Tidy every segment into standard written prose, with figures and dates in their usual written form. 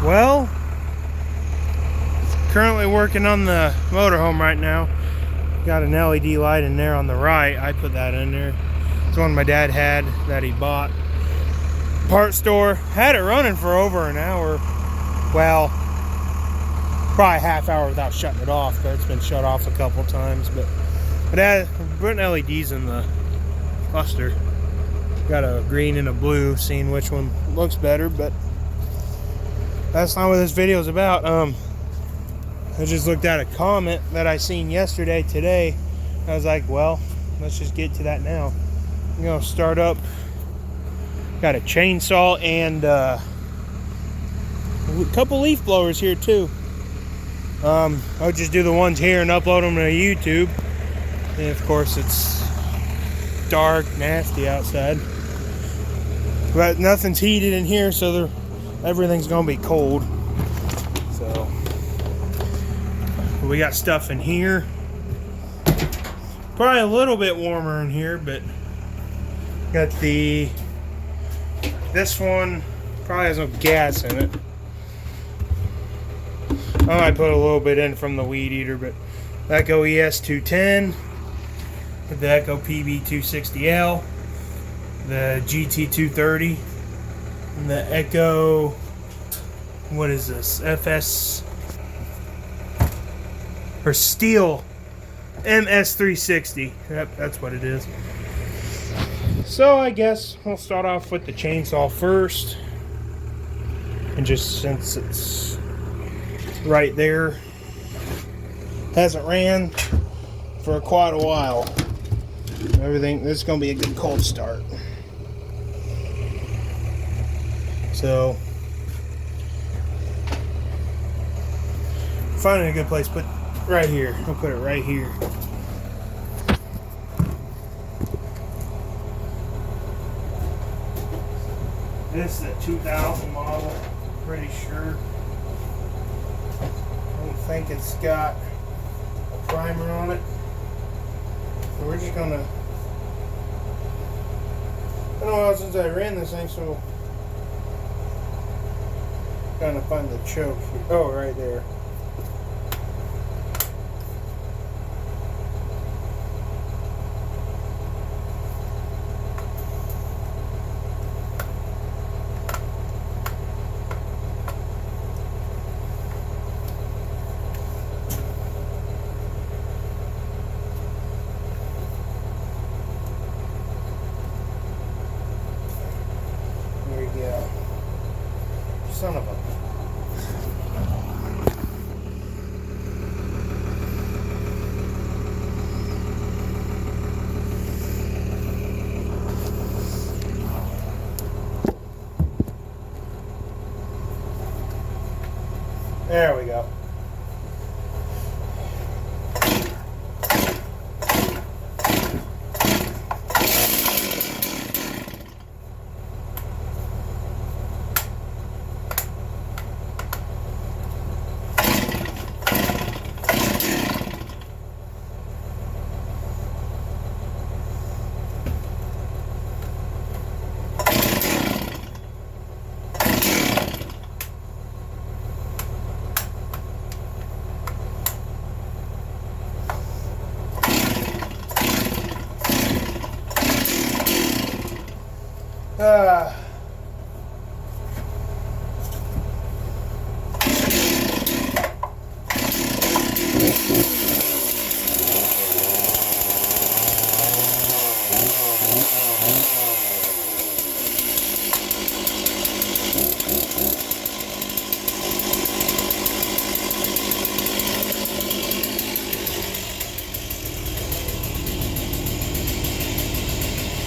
Well, currently working on the motorhome right now. Got an LED light in there on the right. I put that in there. It's one my dad had that he bought. Part store. Had it running for over an hour. Well, probably a half hour without shutting it off, but it's been shut off a couple times. But it putting LEDs in the cluster. Got a green and a blue, seeing which one looks better, but that's not what this video is about. I just looked at a comment that I seen yesterday, today. I was like, well, let's just get to that now. I'm gonna start up. Got a chainsaw and a couple leaf blowers here too. I'll just do the ones here and upload them to YouTube. And of course it's dark, nasty outside. But nothing's heated in here, so everything's gonna be cold. So we got stuff in here. Probably a little bit warmer in here, but got this one probably has no gas in it. I might put a little bit in from the weed eater, but Echo ES210, the Echo PB260L, the GT230, and the Echo, what is this? FS or Steel MS360. Yep, that's what it is. So I guess we'll start off with the chainsaw first, and just since it's right there, hasn't ran for quite a while. Everything, this is gonna be a good cold start. So finding a good place, put right here. I'll put it right here. This is a 2000 model, pretty sure. I don't think it's got a primer on it. So we're just gonna, I don't know since I ran this thing, so trying to find the choke here. Oh, right there. Yeah. Son of a... There we go.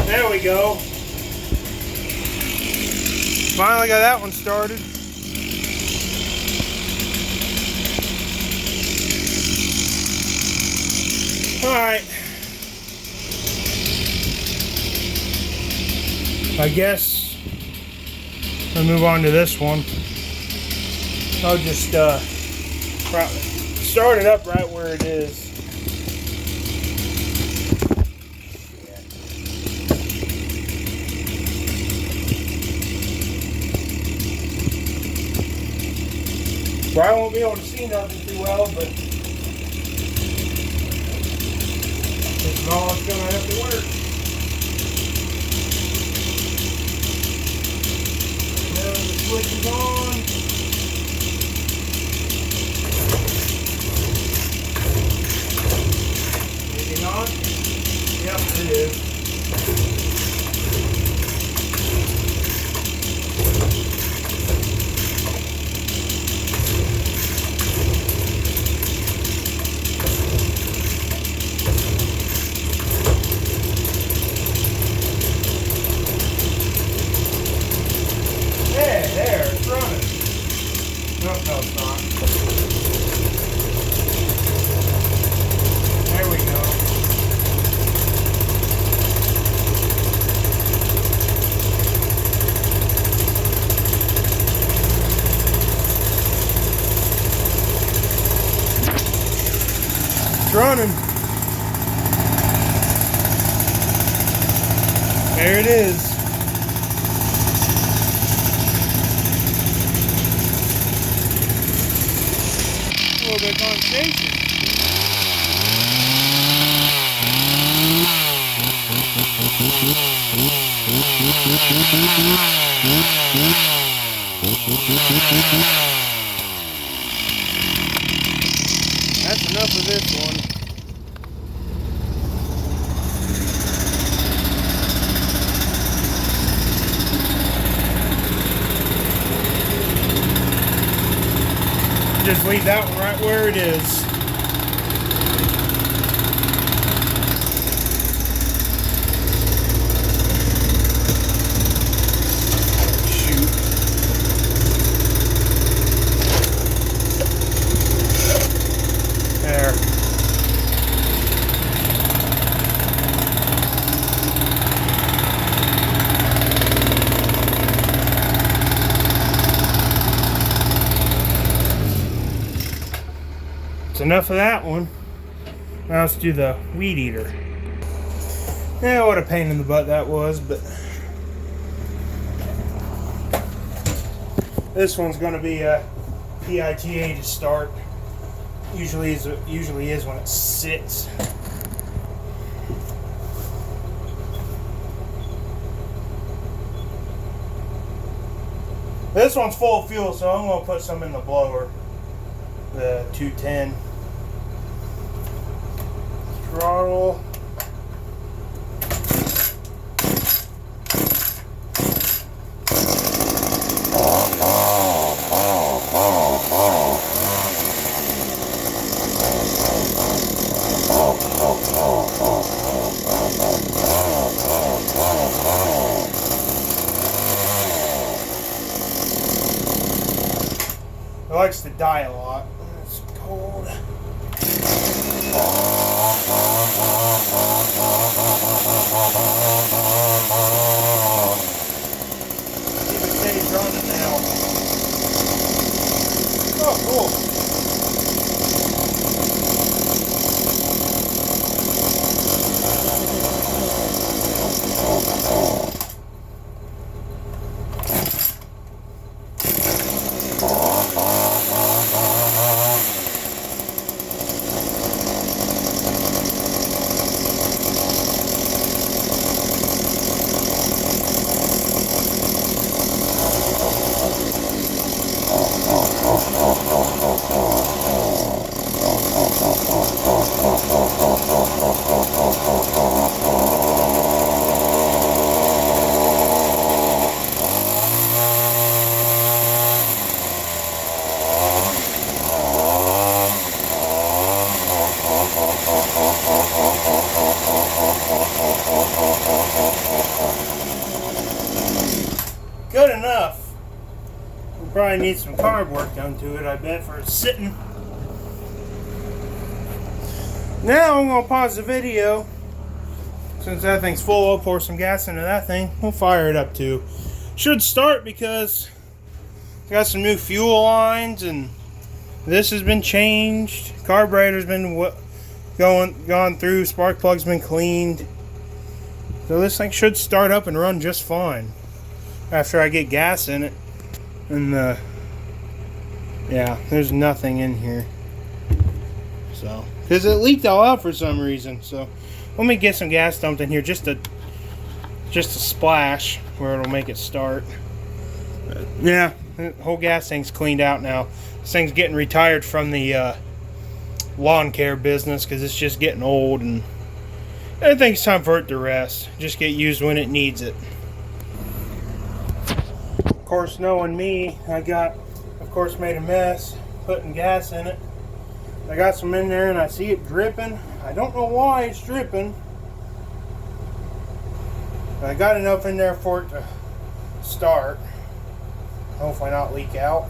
There we go. Finally got that one started. Alright. I guess I'll move on to this one. I'll just start it up right where it is. Probably won't be able to see nothing too well, but this is all it's gonna have to work. Now the switch is on. Maybe not. Yep, it is. There, it's running. No, it's not. There we go. It's running. There it is. A little bit of condensation. That's enough of this one. Just leave that one right where it is. Shoot. There. It's enough of that one. Now let's do the weed eater. Yeah, what a pain in the butt that was, but this one's going to be a PITA to start. Usually is when it sits. This one's full of fuel, so I'm going to put some in the blower. The 210 throttle. It likes to die a lot. It's cold. Keep it steady running now. Oh, cool. Good enough. We'll probably need some carb work done to it, I bet, for it's sitting. Now I'm going to pause the video. Since that thing's full, I'll pour some gas into that thing. We'll fire it up too. Should start because it's got some new fuel lines and this has been changed. Carburetor's been gone through. Spark plug's been cleaned. So this thing should start up and run just fine after I get gas in it and the Yeah, there's nothing in here. So, because it leaked all out for some reason. So, let me get some gas dumped in here, just a splash where it'll make it start. Yeah, the whole gas tank's cleaned out now. This thing's getting retired from the lawn care business because it's just getting old, and I think it's time for it to rest. Just get used when it needs it. Of course, knowing me, I got, of course, made a mess putting gas in it. I got some in there and I see it dripping. I don't know why it's dripping. But I got enough in there for it to start. Hopefully not leak out.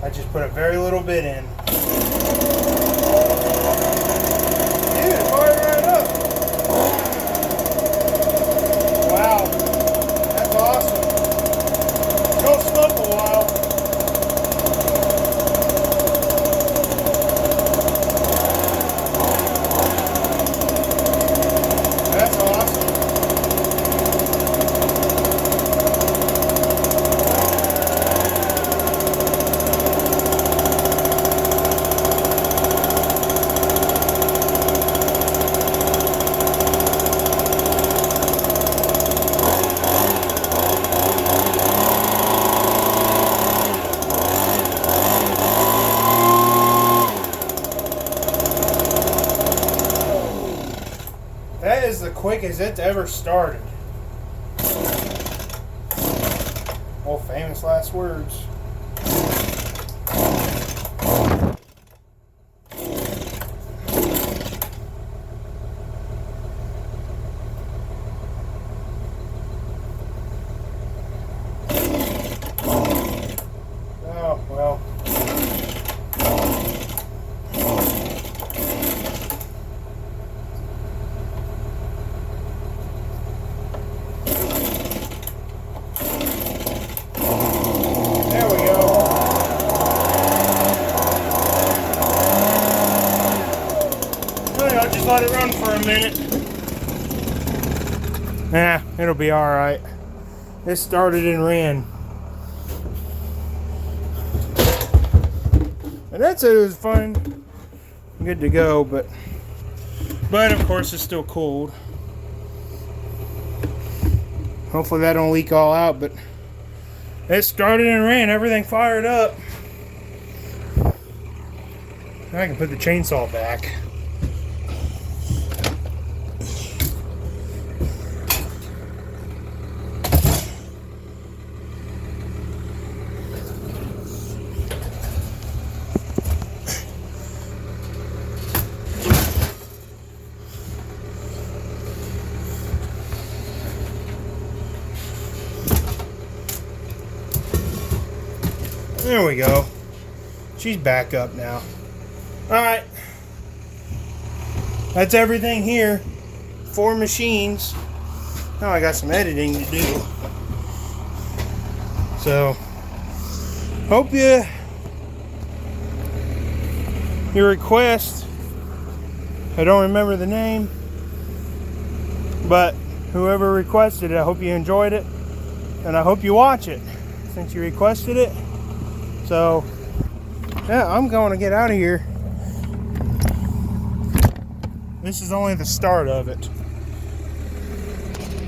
I just put a very little bit in. Dude, it fired right up. Wow, that's awesome. Go smoke a while. That's awesome. That is the quickest it's ever started. Oh, famous last words. Oh, well. Just let it run for a minute. Nah, it'll be alright. It started and ran. And that's it, was fun. Good to go, but of course it's still cold. Hopefully that don't leak all out, but it started and ran, everything fired up. Now I can put the chainsaw back. There we go. She's back up now. Alright. That's everything here. 4 machines. Now I got some editing to do. So, hope your request, I don't remember the name, but whoever requested it, I hope you enjoyed it, and I hope you watch it since you requested it. So, yeah, I'm going to get out of here. This is only the start of it.